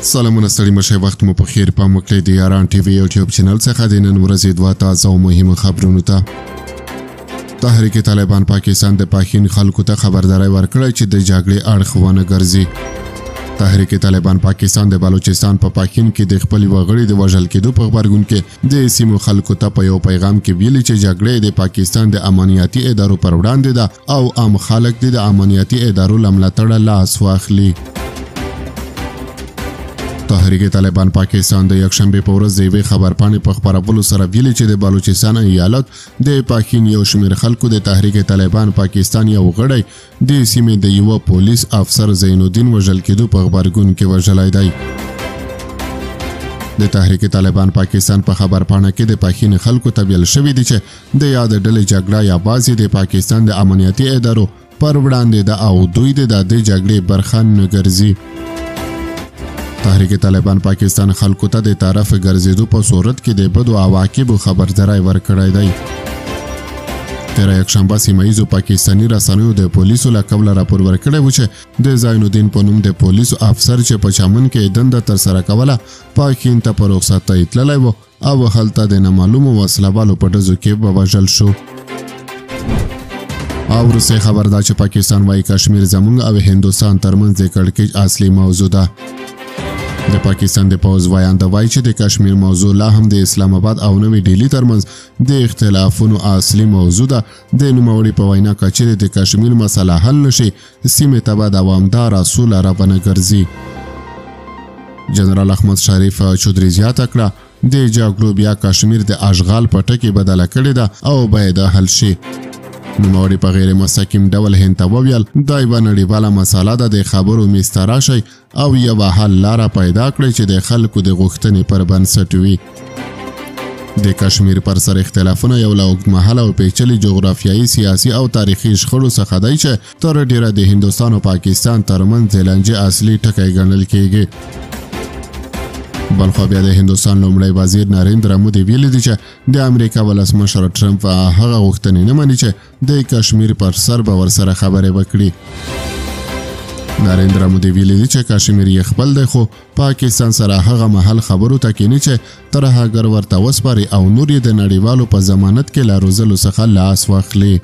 سلامونه ستړي مشه وخت مو په خیر پام وکړئ د یاران ټي وي یوټیوب چینل څخه د نن ورځې دوه تازه او مهمو خبرونو ته. تحریک طالبان پاکستان د پاکستان خلکو ته خبرداري ورکړه چې د جګړې اړخ ونه ګرځي. تحریک طالبان پاکستان د بلوچستان په پاکستان کې د خپل وګړي د وژل کېدو په خبرګون کې د سیمو خلکو ته په یو پیغام کې ویلي چې جګړې د پاکستان د امنیتي ادارو پر وړاندې ده او عام خلک د امنیتي ادارو لملاتړ لاس واخلي. تحریک طالبان پاکستان د یکشنبه په ورځ د یوې خبرپاڼې په خپرولو سره ویلي چې د بلوچستان ایالت د پاکستان یو شمېر خلکو د تحریک طالبان پاکستان یو غړی د سیمې د یو پولیس افسر زین الدین وژل کېدو په خبرګون کې وژلی دی. د تحریک طالبان پاکستان په خبرپاڼه کې د پاکستان خلکو ته ویل شوی دی چې د یاد ډلې جګړه یا بازي د پاکستان د امنیتي ادارو پر وړاندې ده او دوی د جګړې برخه نه ګرځي. تحریک طالبان پاکستان خلکو ته د طرف ګرځېدو په صورت کې د بدو عواقبو خبرداری ورکړی دی. تېره یکشنبه سیمهییزو پاکستاني رسنیو د پولیسو له قبله راپور ورکړی و چې د زین الدین په نوم د پولیسو افسر چې په چمن کې دنده ترسره کوله پاکستان ته په رخصتۍ تللی و او هلته د نامعلومو وسلهوالو په ډزو کې ووژل شو. او وروستۍ خبر دا چې پاکستان وايي کشمیر زموږ او هندوستان ترمنځ د کړکېچ اصلي موضوع ده. د پاکستان د پوځ وایانده وایي چې د کشمیر موضوع لا هم د اسلام آباد او نوې ډیلی ترمنځ د اختلافونو اصلي موضوع ده. د نوموړي په وینا که چیرې د کشمیر مسله حل نشي سیمې ته به دوامداره سوله رابنه ګرځي. جنرال احمد شریف چودري زیاته کړه د جګړو بیا کشمیر د اشغال په ټکي بدله کړې ده او باید حل شي. نوموړي په غیر مستقیم ډول هند ته وویل دا یوه نړیواله مسله ده د خبرو میز ته راشئ او یوه حل لاره پیدا کړئ چې د خلکو د غوښتنې پر بنسټ وي. د کشمیر پر سر اختلافونه یو له اوږدمهاله او پیچلي جغرافیایي سیاسي او تاریخي شخړو څخه دی چې تر ډیره د هندوستان او پاکستان ترمنځ د لانجې اصلي ټکی ګڼل کیږي. بلخوا بیا د هندوستان لومړی وزیر نریندرا مودي ویلي دي چې د امریکا ولسمشر ټرمپ هغه غوښتنې نه مني چې د کشمیر پر سر به ورسره خبرې وکړي. نریندرا مودي ویلي دي چې کشمیر یې خپل دی خو پاکستان سره هغه مهال خبرو ته کینی چې ترهګر ورته وسپاري او نور یې د نړیوالو په ضمانت کې لا روزلو څخه لاس واخلي.